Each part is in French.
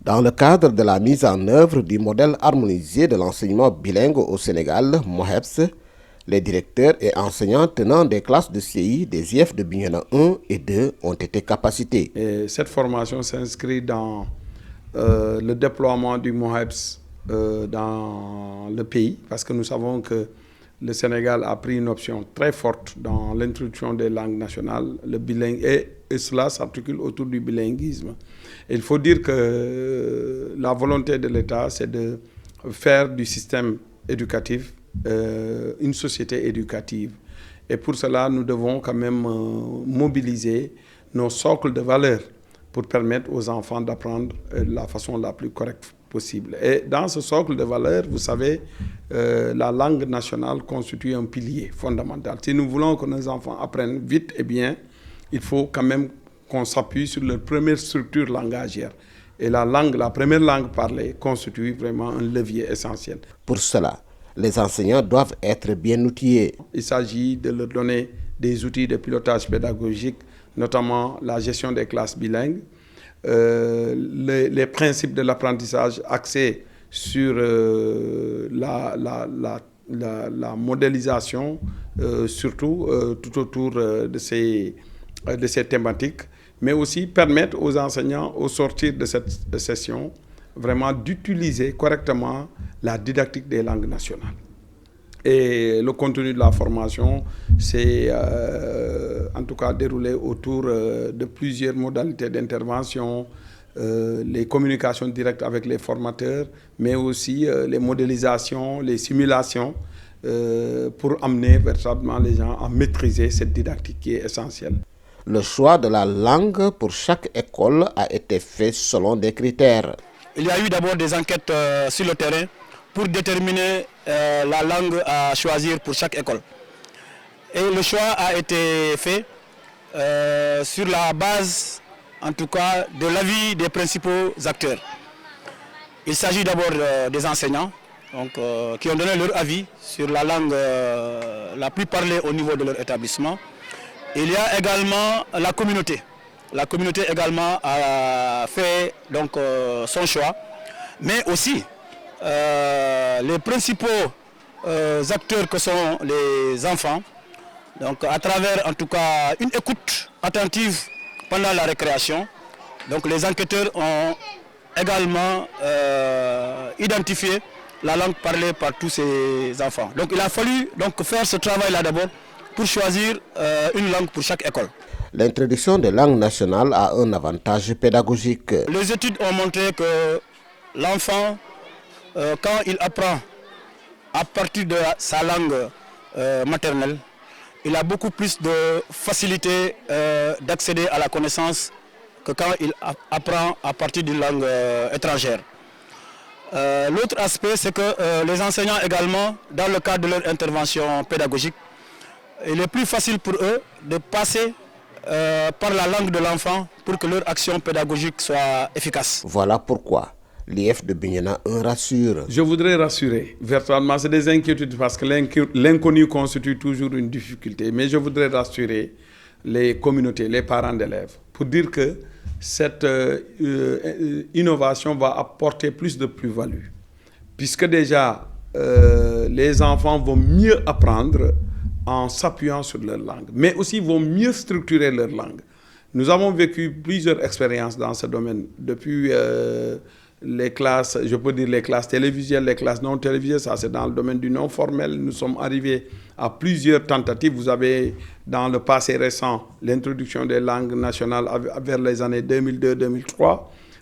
Dans le cadre de la mise en œuvre du modèle harmonisé de l'enseignement bilingue au Sénégal, MOHEPS, les directeurs et enseignants tenant des classes de CI des IEF de Bignona 1 et 2 ont été capacités. Et cette formation s'inscrit dans le déploiement du MOHEPS dans le pays, parce que nous savons que le Sénégal a pris une option très forte dans l'introduction des langues nationales, le bilingue, et cela s'articule autour du bilinguisme. Et il faut dire que la volonté de l'État, c'est de faire du système éducatif une société éducative. Et pour cela, nous devons quand même mobiliser nos socles de valeurs pour permettre aux enfants d'apprendre de la façon la plus correcte possible. Et dans ce socle de valeurs, vous savez, la langue nationale constitue un pilier fondamental. Si nous voulons que nos enfants apprennent vite et bien, il faut quand même qu'on s'appuie sur leur première structure langagière. Et la première langue parlée constitue vraiment un levier essentiel. Pour cela, les enseignants doivent être bien outillés. Il s'agit de leur donner des outils de pilotage pédagogique, notamment la gestion des classes bilingues, les principes de l'apprentissage axés sur la modélisation, surtout tout autour de ces thématiques, mais aussi permettre aux enseignants, au sortir de cette session, vraiment d'utiliser correctement la didactique des langues nationales. Et le contenu de la formation s'est en tout cas déroulé autour de plusieurs modalités d'intervention, les communications directes avec les formateurs, mais aussi les modélisations, les simulations, pour amener véritablement les gens à maîtriser cette didactique qui est essentielle. Le choix de la langue pour chaque école a été fait selon des critères. Il y a eu d'abord des enquêtes sur le terrain pour déterminer la langue à choisir pour chaque école. Et le choix a été fait sur la base, en tout cas, de l'avis des principaux acteurs. Il s'agit d'abord des enseignants donc, qui ont donné leur avis sur la langue la plus parlée au niveau de leur établissement. Il y a également la communauté. La communauté également a fait donc, son choix, mais aussi les principaux acteurs que sont les enfants, donc à travers en tout cas une écoute attentive pendant la récréation. Donc les enquêteurs ont également identifié la langue parlée par tous ces enfants. Donc il a fallu donc faire ce travail-là d'abord pour choisir une langue pour chaque école. L'introduction des langues nationales a un avantage pédagogique. Les études ont montré que l'enfant, quand il apprend à partir de sa langue maternelle, il a beaucoup plus de facilité d'accéder à la connaissance que quand il apprend à partir d'une langue étrangère. L'autre aspect, c'est que les enseignants également, dans le cadre de leur intervention pédagogique, il est plus facile pour eux de passer par la langue de l'enfant pour que leur action pédagogique soit efficace. Voilà pourquoi l'IEF de Bignona 1 rassure. Je voudrais rassurer. Véritablement, c'est des inquiétudes parce que l'inconnu constitue toujours une difficulté. Mais je voudrais rassurer les communautés, les parents d'élèves, pour dire que cette innovation va apporter plus de plus-value. Puisque déjà, les enfants vont mieux apprendre en s'appuyant sur leur langue, mais aussi vont mieux structurer leur langue. Nous avons vécu plusieurs expériences dans ce domaine, depuis les classes, je peux dire les classes télévisuelles, les classes non télévisuelles, ça c'est dans le domaine du non formel. Nous sommes arrivés à plusieurs tentatives. Vous avez dans le passé récent l'introduction des langues nationales vers les années 2002-2003.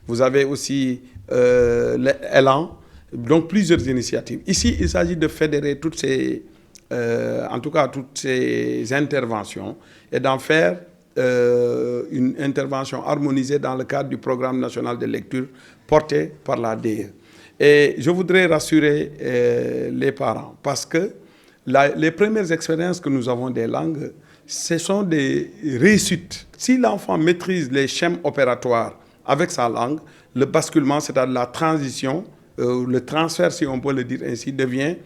Vous avez aussi l'élan, donc plusieurs initiatives. Ici, il s'agit de fédérer toutes ces en tout cas toutes ces interventions et d'en faire une intervention harmonisée dans le cadre du programme national de lecture porté par la DE. Et je voudrais rassurer les parents parce que les premières expériences que nous avons des langues, ce sont des réussites. Si l'enfant maîtrise les schèmes opératoires avec sa langue, le basculement, c'est-à-dire la transition, le transfert, si on peut le dire ainsi, devient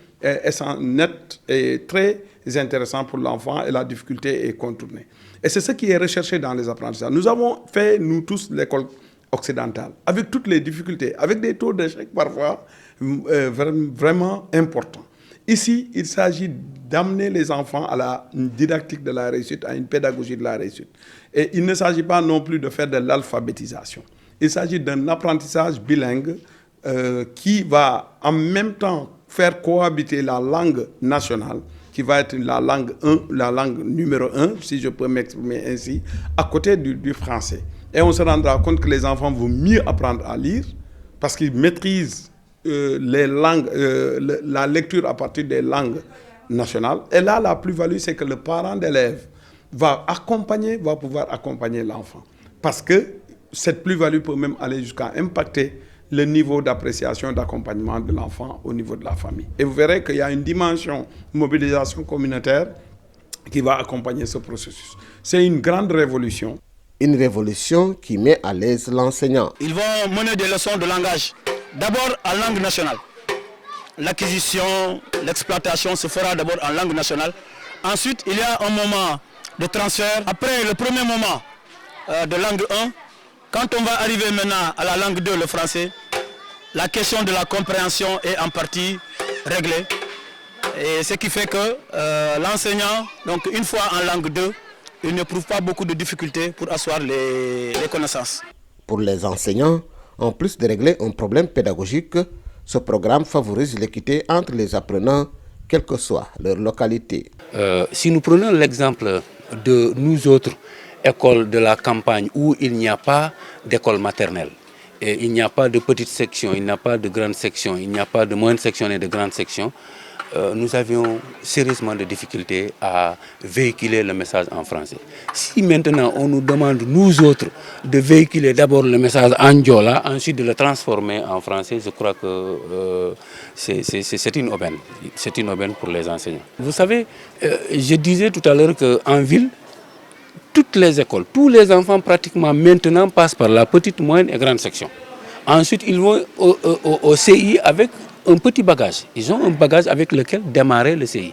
net et très intéressant pour l'enfant et la difficulté est contournée. Et c'est ce qui est recherché dans les apprentissages. Nous avons fait, nous tous, l'école occidentale, avec toutes les difficultés, avec des taux d'échec parfois vraiment importants. Ici, il s'agit d'amener les enfants à la didactique de la réussite, à une pédagogie de la réussite. Et il ne s'agit pas non plus de faire de l'alphabétisation. Il s'agit d'un apprentissage bilingue qui va en même temps faire cohabiter la langue nationale, qui va être la langue numéro 1, si je peux m'exprimer ainsi, à côté du français. Et on se rendra compte que les enfants vont mieux apprendre à lire parce qu'ils maîtrisent les langues, la lecture à partir des langues nationales. Et là, la plus-value, c'est que le parent d'élève va pouvoir accompagner l'enfant. Parce que cette plus-value peut même aller jusqu'à impacter le niveau d'appréciation, d'accompagnement de l'enfant au niveau de la famille. Et vous verrez qu'il y a une dimension mobilisation communautaire qui va accompagner ce processus. C'est une grande révolution. Une révolution qui met à l'aise l'enseignant. Ils vont mener des leçons de langage, d'abord en langue nationale. L'acquisition, l'exploitation se fera d'abord en langue nationale. Ensuite, il y a un moment de transfert. Après le premier moment de langue 1, quand on va arriver maintenant à la langue 2, le français, la question de la compréhension est en partie réglée. Et ce qui fait que l'enseignant, donc une fois en langue 2, il n'éprouve pas beaucoup de difficultés pour asseoir les connaissances. Pour les enseignants, en plus de régler un problème pédagogique, ce programme favorise l'équité entre les apprenants, quelle que soit leur localité. Si nous prenons l'exemple de nous autres écoles de la campagne où il n'y a pas d'école maternelle, et il n'y a pas de petite section, il n'y a pas de grande section, il n'y a pas de moyenne section et de grande section, nous avions sérieusement de difficultés à véhiculer le message en français. Si maintenant on nous demande, nous autres, de véhiculer d'abord le message en diola, ensuite de le transformer en français, je crois que c'est une aubaine. C'est une aubaine pour les enseignants. Vous savez, je disais tout à l'heure qu'en ville, toutes les écoles, tous les enfants pratiquement maintenant passent par la petite, moyenne et grande section. Ensuite, ils vont au CI avec un petit bagage. Ils ont un bagage avec lequel démarrer le CI.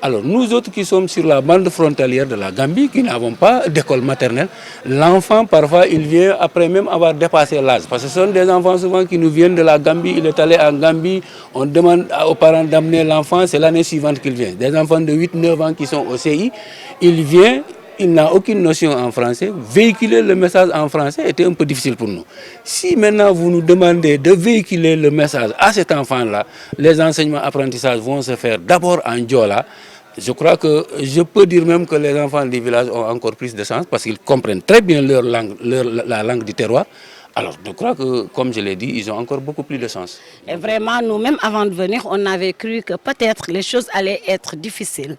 Alors nous autres qui sommes sur la bande frontalière de la Gambie, qui n'avons pas d'école maternelle, l'enfant parfois il vient après même avoir dépassé l'âge. Parce que ce sont des enfants souvent qui nous viennent de la Gambie, il est allé en Gambie, on demande aux parents d'amener l'enfant, c'est l'année suivante qu'il vient. Des enfants de 8-9 ans qui sont au CI, il vient, il n'a aucune notion en français. Véhiculer le message en français était un peu difficile pour nous. Si maintenant vous nous demandez de véhiculer le message à cet enfant-là, les enseignements apprentissages vont se faire d'abord en diola. Je crois que je peux dire même que les enfants du village ont encore plus de chance parce qu'ils comprennent très bien leur langue, la langue du terroir. Alors je crois que, comme je l'ai dit, ils ont encore beaucoup plus de chance. Et vraiment, nous-mêmes, avant de venir, on avait cru que peut-être les choses allaient être difficiles.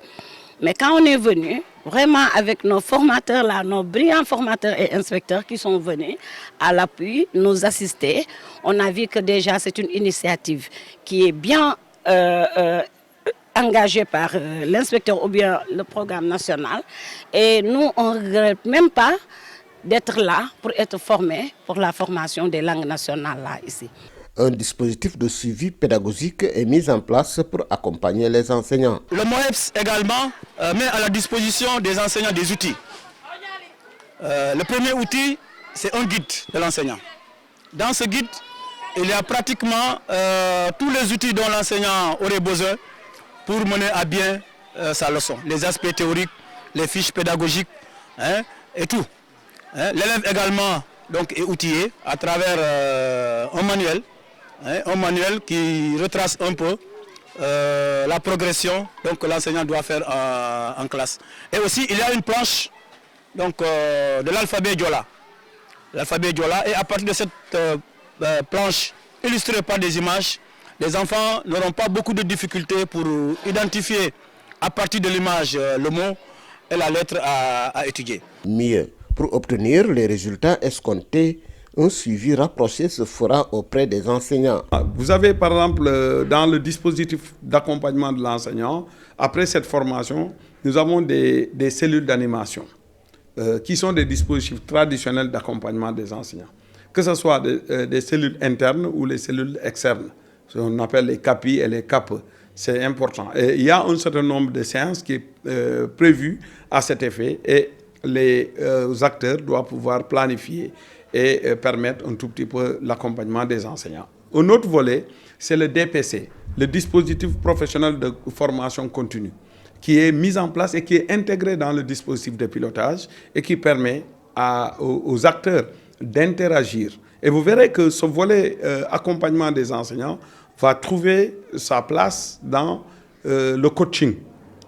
Mais quand on est venu, vraiment avec nos formateurs là, nos brillants formateurs et inspecteurs qui sont venus à l'appui, nous assister, on a vu que déjà c'est une initiative qui est bien engagée par l'inspecteur ou bien le programme national. Et nous, on ne regrette même pas d'être là pour être formés pour la formation des langues nationales là ici. Un dispositif de suivi pédagogique est mis en place pour accompagner les enseignants. Le MOEPS également met à la disposition des enseignants des outils. Le premier outil, c'est un guide de l'enseignant. Dans ce guide, il y a pratiquement tous les outils dont l'enseignant aurait besoin pour mener à bien sa leçon. Les aspects théoriques, les fiches pédagogiques et tout. L'élève également donc, est outillé à travers un manuel qui retrace un peu la progression donc, que l'enseignant doit faire en classe. Et aussi, il y a une planche donc, de l'alphabet Diola. L'alphabet Diola, et à partir de cette planche illustrée par des images, les enfants n'auront pas beaucoup de difficultés pour identifier à partir de l'image le mot et la lettre à étudier. Mieux, pour obtenir les résultats escomptés, un suivi rapproché se fera auprès des enseignants. Vous avez par exemple dans le dispositif d'accompagnement de l'enseignant, après cette formation, nous avons des cellules d'animation qui sont des dispositifs traditionnels d'accompagnement des enseignants. Que ce soit des cellules internes ou les cellules externes. On appelle les CAPI et les CAPE. C'est important. Et il y a un certain nombre de séances qui est prévu à cet effet et les acteurs doivent pouvoir planifier et permettre un tout petit peu l'accompagnement des enseignants. Un autre volet, c'est le DPC, le dispositif professionnel de formation continue, qui est mis en place et qui est intégré dans le dispositif de pilotage et qui permet aux acteurs d'interagir. Et vous verrez que ce volet accompagnement des enseignants va trouver sa place dans le coaching.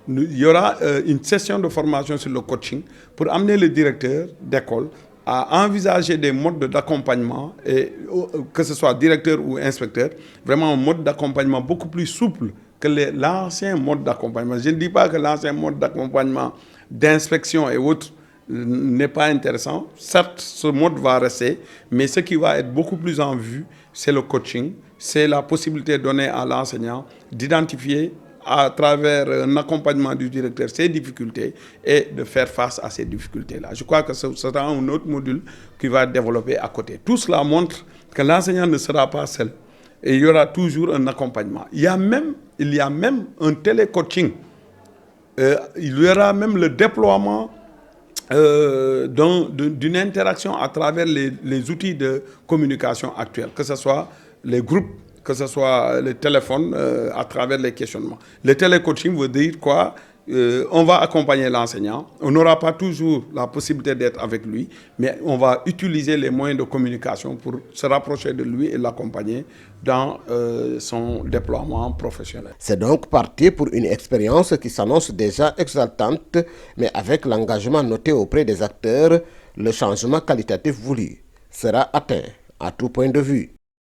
Il y aura une session de formation sur le coaching pour amener le directeur d'école à envisager des modes d'accompagnement, et que ce soit directeur ou inspecteur, vraiment un mode d'accompagnement beaucoup plus souple que l'ancien mode d'accompagnement. Je ne dis pas que l'ancien mode d'accompagnement d'inspection et autres n'est pas intéressant. Certes, ce mode va rester, mais ce qui va être beaucoup plus en vue, c'est le coaching, c'est la possibilité donnée à l'enseignant d'identifier à travers un accompagnement du directeur ses difficultés et de faire face à ces difficultés-là. Je crois que ce sera un autre module qui va développer à côté. Tout cela montre que l'enseignant ne sera pas seul et il y aura toujours un accompagnement. Il y a même un télécoaching. Il y aura même le déploiement d'une interaction à travers les outils de communication actuels, que ce soit les groupes, que ce soit le téléphone à travers les questionnements. Le télécoaching veut dire quoi? On va accompagner l'enseignant. On n'aura pas toujours la possibilité d'être avec lui, mais on va utiliser les moyens de communication pour se rapprocher de lui et l'accompagner dans son déploiement professionnel. C'est donc parti pour une expérience qui s'annonce déjà exaltante, mais avec l'engagement noté auprès des acteurs, le changement qualitatif voulu sera atteint à tout point de vue.